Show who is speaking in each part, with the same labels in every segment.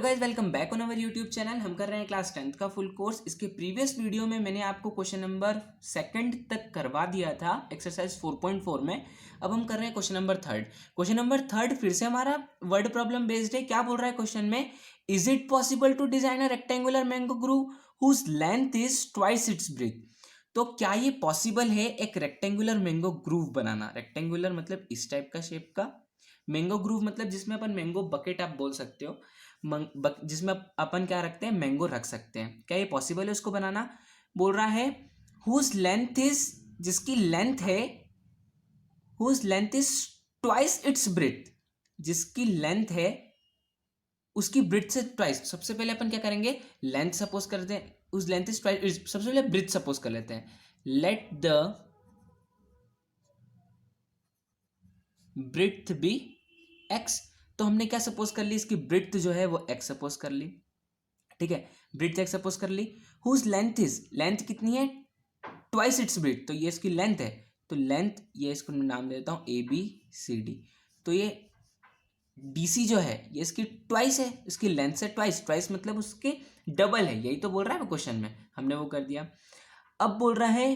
Speaker 1: Guys welcome back on our YouTube channel. हम कर रहे हैं क्लास 10th का फुल कोर्स। इसके प्रीवियस वीडियो में मैंने आपको क्वेश्चन नंबर सेकंड तक करवा दिया था एक्सरसाइज 4.4 में। अब हम कर रहे हैं question number third. Question number third फिर से हमारा वर्ड प्रॉब्लम बेस्ड है। क्या बोल रहा है क्वेश्चन में, is it possible to design a rectangular mango grove whose length is twice its breadth. तो क्या ये पॉसिबल है एक रेक्टेंगुलर मैंगो ग्रूव बनाना? रेक्टेंगुलर मतलब इस टाइप का शेप का, मैंगो ग्रूव मतलब जिसमें अपन मैंगो बकेट आप बोल सकते हो, जिसमें अपन क्या रखते हैं, मैंगो रख सकते हैं। क्या ये पॉसिबल है उसको बनाना? बोल रहा है हुज लेंथ इज, जिसकी लेंथ है, whose length is twice its breadth, जिसकी लेंथ है उसकी ब्रेथ से ट्वाइस। सबसे पहले अपन क्या करेंगे, लेंथ सपोज करते हैं, उस लेंथ इज ट्वाइस, सबसे पहले ब्रेथ सपोज कर लेते हैं। Let the breadth be X. तो हमने क्या सपोज कर ली, इसकी ब्रेथ जो है वो एक्स सपोज कर ली। ठीक है, ब्रेथ एक्स सपोज कर ली। हुज लेंथ इज, लेंथ कितनी है, ट्वाइस इट्स ब्रेथ, तो ये इसकी लेंथ है। तो लेंथ, ये इसको मैं नाम दे देता हूँ ए बी सी डी। तो ये बी सी जो है ये इसकी ट्वाइस है, इसकी लेंथ से ट्वाइस, ट्वाइस मतलब उसके डबल है। यही तो बोल रहा है क्वेश्चन में, हमने वो कर दिया। अब बोल रहा है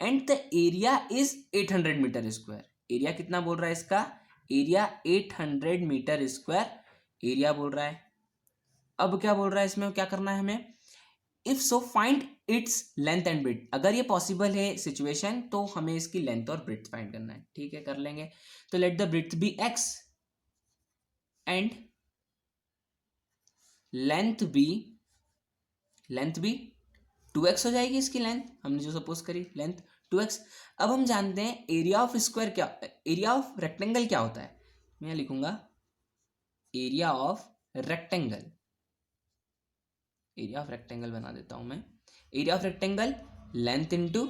Speaker 1: and the area is 800 metre square. Area कितना बोल रहा है इसका, एरिया 800 मीटर स्क्वायर एरिया बोल रहा है। अब क्या बोल रहा है इसमें, क्या करना है हमें, if so find its length and breadth. अगर ये पॉसिबल है सिचुएशन तो हमें इसकी लेंथ और ब्रेथ फाइंड करना है। ठीक है, कर लेंगे। तो let the breadth be X and length be 2x हो जाएगी इसकी लेंथ, हमने जो सपोज करी लेंथ 2x। अब हम जानते हैं एरिया ऑफ स्क्वायर क्या, एरिया ऑफ रेक्टेंगल क्या होता है। मैं यहाँ लिखूंगा area of rectangle, area of rectangle बना देता हूं मैं। Area of rectangle length into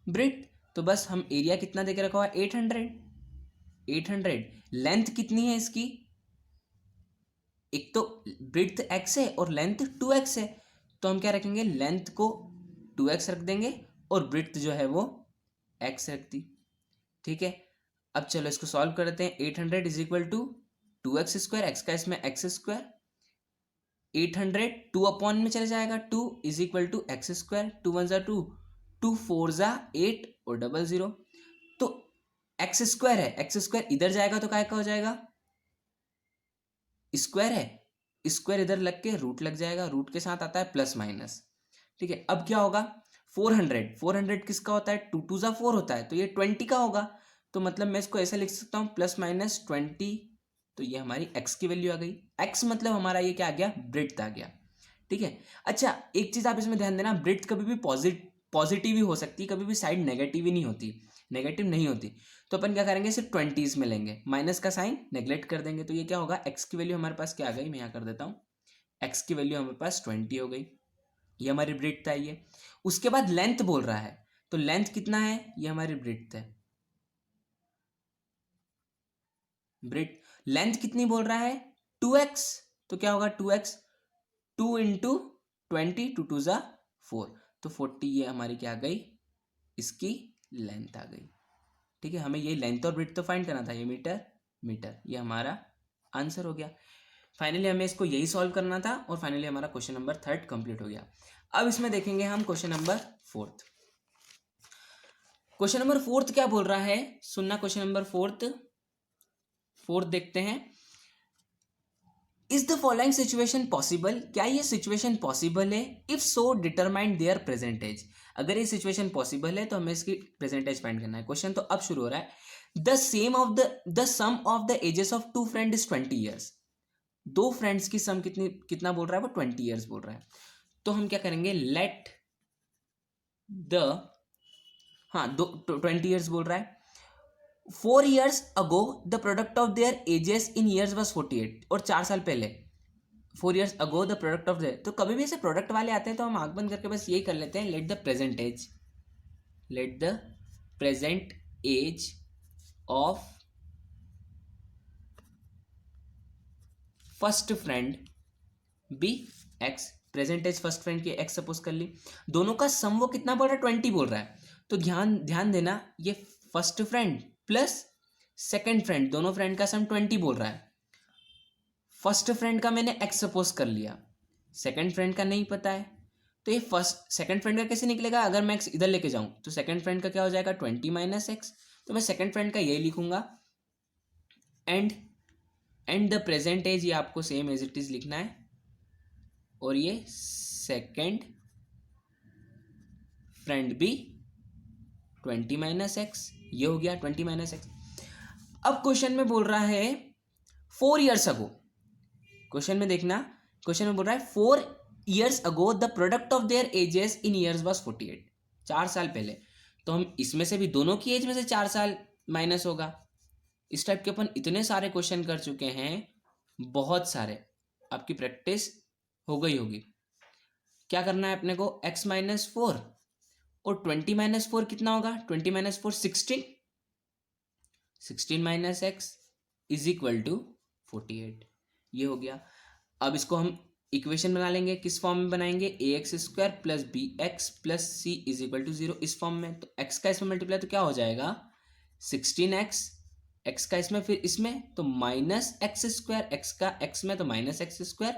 Speaker 1: breadth. तो बस हम एरिया कितना देके रखा हुआ है, 800। लेंथ कितनी है इसकी, एक तो ब्रेथ x है और लेंथ 2x है। तो हम क्या रखेंगे, लेंथ को 2x रख देंगे और ब्रेथ जो है वो x रख दी। ठीक है, अब चलो इसको सॉल्व करते हैं। 800 is equal to 2x square, X का इसमें एक्स स्क्वायर, 800 2 अपॉन में चले जाएगा, 2 is equal to X square, 2 1 जा 2, 2 4 जा 8 और डबल 0। तो एक्स स्क्वायर है, एक्स स्क्वायर इधर जाएगा तो क्या का हो जाएगा, स्क्वायर है, स्क्वायर इधर लग के रूट लग जाएगा, रूट के साथ आता है प्लस माइनस। ठीक है, अब क्या होगा, 400 किसका होता है, 2 2 जा 4 होता है, तो ये 20 का होगा। तो मतलब मैं इसको ऐसे लिख सकता हूँ प्लस माइनस 20। तो ये हमारी x की वैल्यू आ गई। x मतलब हमारा ये क्या आ गया, ब्रेथ आ गया। ठीक है, अच्छा एक चीज आप इसमें ध्यान देना, ब्रेथ कभी भी पॉजिटिव ही हो सकती है, कभी भी साइड नेगेटिव ही नहीं होती, नेगेटिव नहीं होती। तो अपन क्या करेंगे, सिर्फ 20s में लेंगे, माइनस का साइन नेग्लेक्ट कर देंगे। तो ये क्या होगा, x की वैल्यू हमारे पास क्या आ गई, मैं यहाँ कर देता हूँ, x की वैल्यू हमारे पास 20 हो गई। ये हमारी ब्रेथ था ये। उसके बाद लेंथ बोल रहा है, तो लेंथ कितना है, ये हमारी ब्रेथ है। ब्रेथ लेंथ कितनी बोल रहा है, 2x। तो क्या होगा 2x, 2 इंटू 20, 2 2 जा 4, तो 40 ये हमारी क्या आ गई, इसकी लेंथ आ गई। ठीक है, हमें ये लेंथ और ब्रेथ तो फाइंड करना था, ये मीटर मीटर, ये हमारा आंसर हो गया। फाइनली हमें इसको यही सॉल्व करना था और फाइनली हमारा क्वेश्चन नंबर थर्ड कंप्लीट हो गया। अब इसमें देखेंगे हम question number fourth. Question number fourth क्या बोल रहा है, सुनना। क्वेश्चन नंबर फोर्थ देखते हैं। Is the following situation possible, क्या ये सिचुएशन पॉसिबल है, if so determine there percentage. अगर ये सिचुएशन पॉसिबल है तो हमें इसकी प्रेजेंटेज फाइंड करना है। क्वेश्चन तो अब शुरू हो रहा है, the sum of the ages of two friend is 20 years. दो फ्रेंड्स की सम कितना बोल रहा है, वो 20 ईयर्स बोल रहा है। तो हम क्या करेंगे, लेट द, हाँ 20 ईयर्स बोल रहा है। 4 years ago the product of their ages in years was 48, और 4 साल पहले 4 years ago the product of their, तो कभी भी ऐसे प्रोडक्ट वाले आते हैं तो हम आंख बंद करके बस यही कर लेते हैं, let the present age of first friend be X. Present age first friend की एक्स सपोज कर ली। दोनों का सम वो कितना बोल रहा है, 20 बोल रहा है। तो ध्यान देना, ये first friend plus second friend, दोनों फ्रेंड का सम 20 बोल रहा है। फर्स्ट फ्रेंड का मैंने एक्स सपोज कर लिया, सेकंड फ्रेंड का नहीं पता है, तो ये फर्स्ट सेकंड फ्रेंड का कैसे निकलेगा? अगर मैं एक्स इधर लेके जाऊं तो सेकंड फ्रेंड का क्या हो जाएगा? 20 माइनस एक्स। तो मैं सेकंड फ्रेंड का यही लिखूंगा, एंड द प्रेजेंट एज, ये आपको सेम एज इट इज लिखना है, और ये सेकंड फ्रेंड भी 20 माइनस एक्स, ये हो गया 20 माइनस एक्स। अब क्वेश्चन में बोल रहा है 4 ईयर्स अगो, क्वेश्चन में देखना, क्वेश्चन में बोल रहा है 4 years ago the product of their edges in years was 48, 4 साल पहले। तो हम इसमें से भी दोनों की एज में से 4 साल माइनस होगा। इस टाइप के अपन इतने सारे क्वेश्चन कर चुके हैं, बहुत सारे, आपकी प्रैक्टिस हो गई होगी। क्या करना है अपने को? x माइनस 4 और 20 माइनस 4 कितना होगा? 20 minus 4 16, 16 minus X is equal to 48, ये हो गया। अब इसको हम इक्वेशन बना लेंगे, किस फॉर्म में बनाएंगे? A x square plus b x plus c is equal to 0, इस फॉर्म में। तो एक्स का इसमें मल्टीप्लाई तो क्या हो जाएगा? 16x, एक्स का इसमें, फिर इसमें तो माइनस एक्स स्क्वायर, एक्स का एक्स में तो माइनस एक्स स्क्वायर,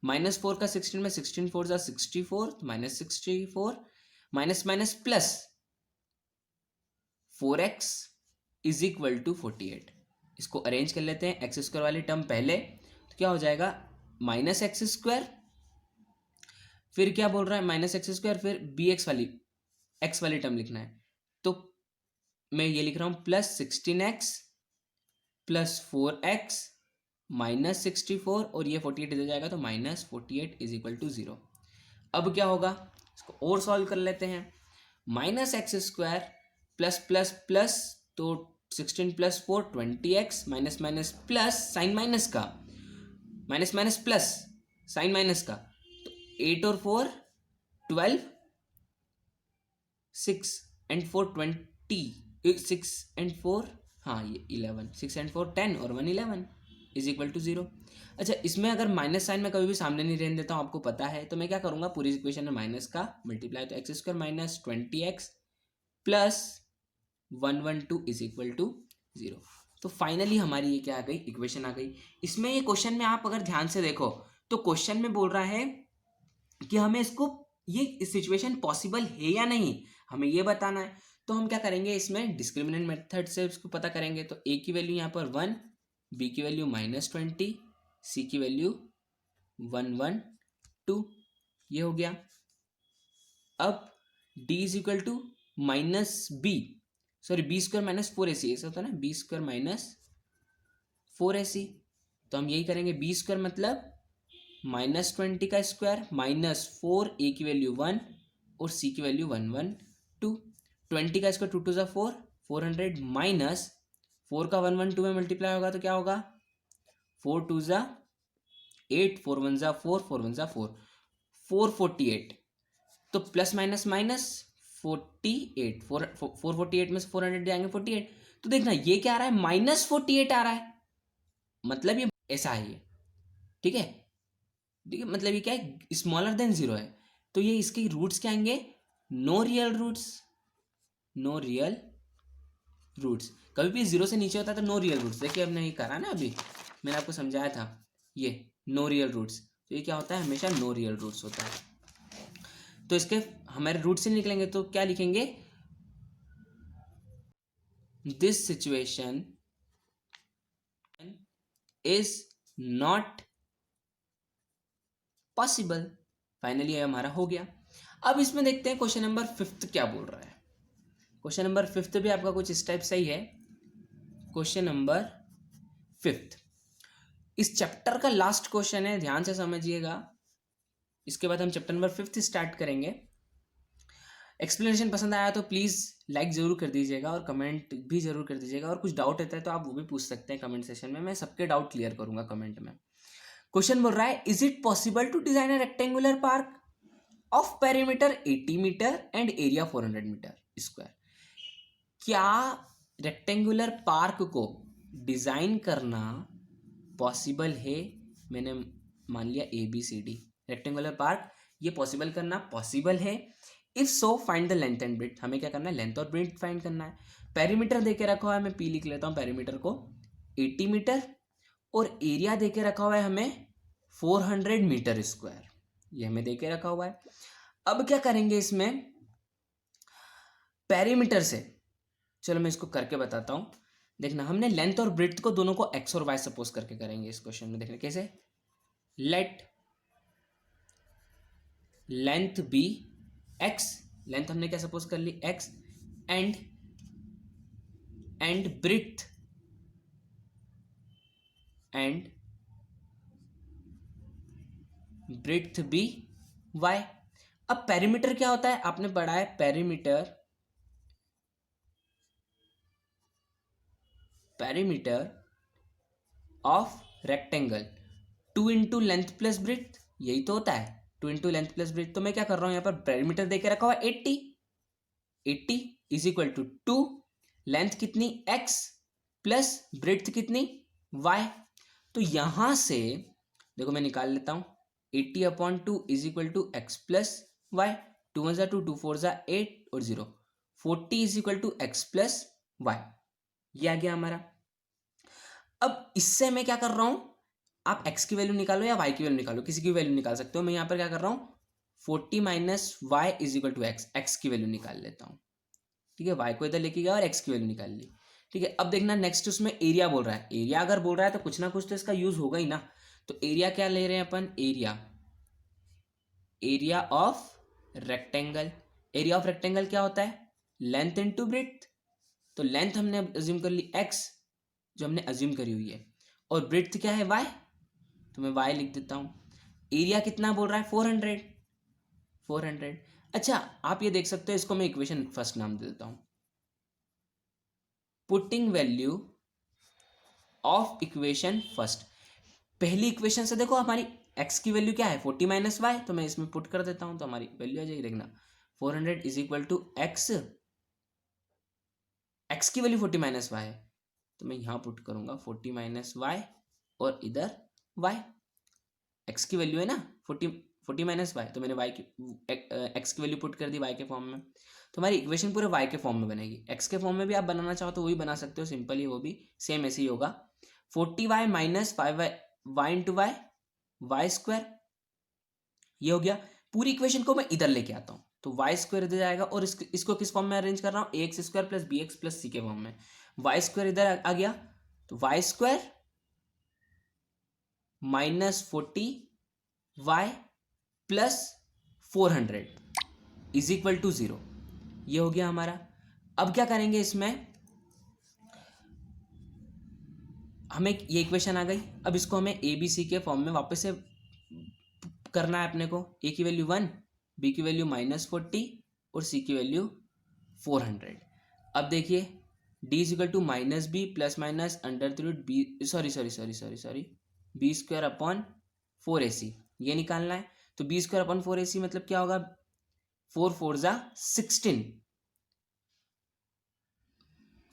Speaker 1: माइनस 4 का 16 में, 16 4 जा 64, तो minus 64, minus minus plus 4x is equal to 48। इसको अरेंज कर लेते हैं, एक्स स्क्वायर वाली टर्म पहले, तो क्या हो जाएगा? माइनस एक्स स्क्वायर, फिर क्या बोल रहा है? माइनस एक्स स्क्वायर, फिर बी एक्स वाली टर्म लिखना है, तो मैं ये लिख रहा हूं plus 16x plus 4x minus 64, और ये 48 इधर जाएगा तो माइनस 48 इज इक्वल टू 0। अब क्या होगा? इसको और सॉल्व कर लेते हैं। Minus x square plus plus plus, तो 16 प्लस 4 20x, minus minus plus sign minus का, minus minus plus sign minus का, तो 8 और 4 12, 6 एंड 4 20, 6 एंड 4, हाँ ये 11, 6 एंड 4 10 और 1 11 इज इक्वल टू 0। अच्छा, इसमें अगर माइनस साइन में कभी भी सामने नहीं रहने देता हूँ, आपको पता है, तो मैं क्या करूँगा? पूरी इक्वेशन में माइनस का मल्टीप्लाई, तो X square minus 20x plus 112 is equal to 0। तो फाइनली हमारी ये क्या आ गई? इक्वेशन आ गई। इसमें ये क्वेश्चन में आप अगर ध्यान से देखो तो क्वेश्चन में बोल रहा है कि हमें इसको, ये सिचुएशन पॉसिबल है या नहीं, हमें ये बताना है। तो हम क्या करेंगे? इसमें डिस्क्रिमिनेंट मेथड से इसको पता करेंगे। तो ए की वैल्यू यहाँ पर 1, बी की वैल्यू -20, सी की वैल्यू 112, ये हो गया। अब D is equal to minus B, sorry B square minus 4ac, ऐसा होता है ना, बी स्क्वायर माइनस 4ac। तो हम यही करेंगे, बी स्क्वायर मतलब -20 का स्क्वायर माइनस 4, ए की वैल्यू 1 और सी की वैल्यू 112, 20 का स्क्वायर 2 2 जा 4, 400 माइनस 4 का 112 में मल्टीप्लाई होगा तो क्या होगा? 4 2 जा 8, 4 1 जा 4, 4 1 जा 4, 448, तो प्लस माइनस माइनस 48, 448 में से 400 जाएंगे 48, तो देखना ये क्या आ रहा है? -48 आ रहा है, मतलब ये ऐसा है ये, ठीक है, ठीक है, मतलब ये क्या है? स्मॉलर देन 0 है। तो ये इसके रूट्स क्या आएंगे? No real roots, no real roots. कभी भी 0 से नीचे होता है तो नो रियल रूट्स। देखिए हमने ये करा ना, अभी मैंने आपको समझाया था, ये नो रियल रूट्स, तो ये क्या होता है? हमेशा नो रियल रूट्स होता है। तो इसके हमारे रूट से निकलेंगे तो क्या लिखेंगे? This situation is not possible. Finally ये हमारा हो गया। अब इसमें देखते हैं क्वेश्चन नंबर 5 क्या बोल रहा है। क्वेश्चन नंबर 5 भी आपका कुछ इस टाइप सही है। क्वेश्चन नंबर 5 इस चैप्टर का लास्ट क्वेश्चन है, ध्यान से समझिएगा। इसके बाद हम चैप्टर नंबर 5 स्टार्ट करेंगे। एक्सप्लेनेशन पसंद आया तो प्लीज़ लाइक ज़रूर कर दीजिएगा और कमेंट भी ज़रूर कर दीजिएगा, और कुछ डाउट रहता है तो आप वो भी पूछ सकते हैं कमेंट सेशन में, मैं सबके डाउट क्लियर करूंगा कमेंट में। क्वेश्चन बोल रहा है, is it possible to design a rectangular park of perimeter 80 metre and area 400 metre square? क्या रेक्टेंगुलर पार्क को डिजाइन करना पॉसिबल है? मैंने मान लिया ABCD, रेक्टेंगुलर पार्क ये पॉसिबल करना पॉसिबल है। If so find the length and breadth. हमें क्या करना है? लेंथ और ब्रेड्थ फाइंड करना है। पेरीमीटर दे के रखा है, मैं P लिख लेता हूँ पेरीमीटर को 80 मीटर, और एरिया देके रखा हुआ है हमें 400 मीटर स्क्वायर, ये हमें देके रखा हुआ है। अब क्या करेंगे इसमें पेरीमीटर से, चलो मैं इसको करके बताता हूँ। देखना, हमने लेंथ और ब्रेड्थ को दोनों को एक्स और वाई सपोज करके करेंगे इस क्वेश्चन में। देखना कैसे, let length be x, length हमने क्या सपोज कर ली x, and breadth be y. अब पेरीमीटर क्या होता है, आपने पढ़ा है perimeter of rectangle 2 into length plus breadth, यही तो होता है 2 इंटू लेंथ प्लस ब्रेड्थ। तो मैं क्या कर रहा हूं, यहाँ पर पेरीमीटर देके रखा हुआ है 80 इज इक्वल टू 2, लेंथ कितनी x प्लस ब्रेड्थ कितनी y। तो यहां से देखो मैं निकाल लेता हूं, 80/2 is equal to X plus Y, 2 1 2 2 4 8 और 0, 40 is equal to X plus Y, ये आ गया हमारा। अब इससे मैं क्या कर रहा हूं, आप x की वैल्यू निकालो या y की वैल्यू निकालो, किसी की वैल्यू निकाल सकते हो। मैं यहाँ पर क्या कर रहा हूँ, 40 minus Y is equal to X की वैल्यू निकाल लेता हूँ। ठीक है, y को इधर लेके गया और x की वैल्यू निकाल ली। ठीक है, अब देखना नेक्स्ट उसमें एरिया बोल रहा है, एरिया अगर बोल रहा है तो कुछ ना कुछ तो इसका यूज होगा ही ना। तो एरिया क्या ले रहे हैं अपन, area of rectangle. Area of rectangle क्या होता है, लेंथ इनटू ब्रेड्थ। तो लेंथ हमने अज्यूम कर ली x, जो हमने अज्यूम करी हुई है, और ब्रेड्थ क्या है y, तो मैं y लिख देता हूं। एरिया कितना बोल रहा है, 400। अच्छा, आप ये देख सकते हो, इसको मैं इक्वेशन फर्स्ट नाम दे देता हूं, putting value of equation first. पहली इक्वेशन से देखो हमारी x की वैल्यू क्या है, 40 माइनस वाई, तो मैं इसमें पुट कर देता हूं तो हमारी वैल्यू आ जाएगी। देखना 400 is equal to X, X की वैल्यू 40 माइनस वाई है, तो मैं यहां पुट करूंगा 40 माइनस वाई और इधर y, x की वैल्यू है ना 40 माइनस वाई, तो मैंने y की x की वैल्यू पुट कर दी y के फॉर्म में। तो हमारी इक्वेशन पूरे y के फॉर्म में बनेगी। x के फॉर्म में भी आप बनाना चाहो तो वो भी बना सकते हो, सिंपल ही, वो भी सेम ऐसे ही होगा। 40y minus 5y y into Y, Y square, ये हो गया। पूरी इक्वेशन को मैं इधर लेके आता हूँ, तो वाई स्क्वायर इधर जाएगा, और इसको किस फॉर्म में अरेंज कर रहा हूँ, x square plus b x plus c के फॉर्म में। वाई स्क्वायर इधर आ गया, तो y square minus 40 y plus 400 is equal to 0, ये हो गया हमारा। अब क्या करेंगे, इसमें हमें ये इक्वेशन आ गई। अब इसको हमें ए बी सी के फॉर्म में वापस से करना है अपने को। ए की वैल्यू 1, बी की वैल्यू -40 और सी की वैल्यू 400। अब देखिए D is equal to minus B plus minus under the root B, sorry B square upon 4ac, ये निकालना है। तो बी स्क्वायर अपॉन 4ac मतलब क्या होगा, 4 4 जा 16,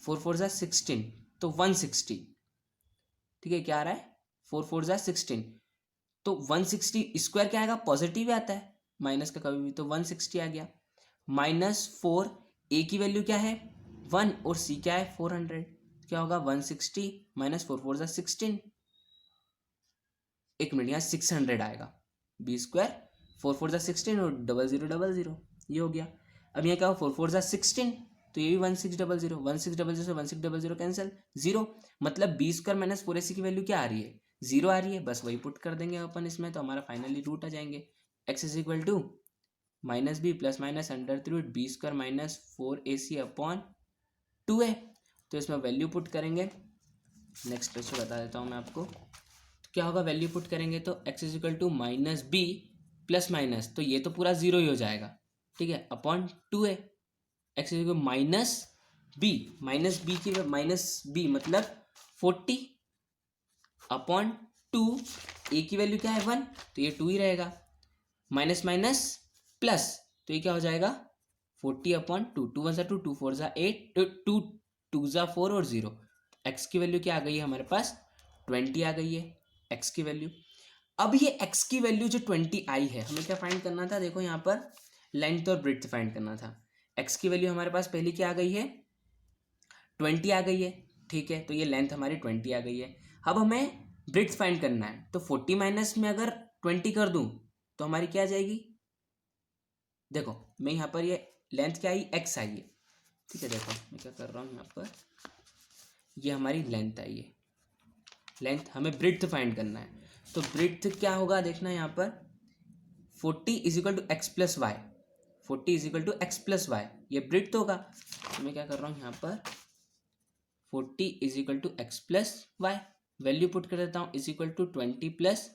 Speaker 1: 4 4 जा 16, तो 160। ठीक है, क्या आ रहा है, 4 4 जा 16, तो 160 स्क्वायर क्या आएगा, पॉजिटिव आता है, माइनस का कभी भी, तो 160 आ गया। -4, ए की वैल्यू क्या है 1 और सी क्या है 400, क्या होगा 160 माइनस 4 4 जा 16, एक मिनट, यहाँ 600 आएगा, बी स्क्वायर 4 4 जा 16 और 0000, ये हो गया। अब यहाँ क्या हो, 4 4 जा 16, तो ये भी 1600, 1600 से 1600 कैंसिल, 0, मतलब बी स्क्वायर माइनस 4ac की वैल्यू क्या आ रही है, 0 आ रही है। बस वही पुट कर देंगे अपन इसमें, तो हमारा फाइनली रूट आ जाएंगे, x is equal to minus B plus minus under the root B square minus 4ac upon 2a। तो इसमें वैल्यू पुट करेंगे, नेक्स्ट क्वेश्चन बता देता हूँ मैं आपको। तो क्या होगा, वैल्यू पुट करेंगे तो x is equal to minus B plus minus, तो ये तो पूरा 0 ही हो जाएगा, ठीक है, upon 2a। X is equal minus B मतलब 40 अपॉन 2, ए की वैल्यू क्या है 1, तो ये 2 ही रहेगा, माइनस माइनस प्लस, तो ये क्या हो जाएगा 40 अपॉन 2, 2 1 2 2 4 जा 8, 2 2 जा 4 और 0। एक्स की वैल्यू क्या आ गई है हमारे पास, 20 आ गई है एक्स की वैल्यू। अब ये एक्स की वैल्यू जो 20 आई है, हमें क्या फाइंड करना था, देखो यहाँ पर लेंथ और ब्रेड्थ फाइंड करना था। एक्स की वैल्यू हमारे पास पहली क्या आ गई है, 20 आ गई है, ठीक है, तो ये लेंथ हमारी 20 आ गई है। अब हमें ब्रिथ फाइंड करना है, तो 40 माइनस में अगर 20 कर दूं तो हमारी क्या आ जाएगी, देखो मैं यहाँ पर ये लेंथ क्या आई, एक्स आई है, ठीक है। देखो मैं क्या कर रहा हूँ यहाँ पर, ये हमारी लेंथ आई है, लेंथ हमें ब्रिथ फाइंड करना है, तो ब्रिथ क्या होगा देखना यहाँ पर, 40 is equal to X plus Y, 40 is equal to X plus Y, ये ब्रिथ होगा। तो मैं क्या कर रहा हूँ यहाँ पर, 40 is equal to X plus Y, value put कर देता हूँ, इज इक्वल टू 20 प्लस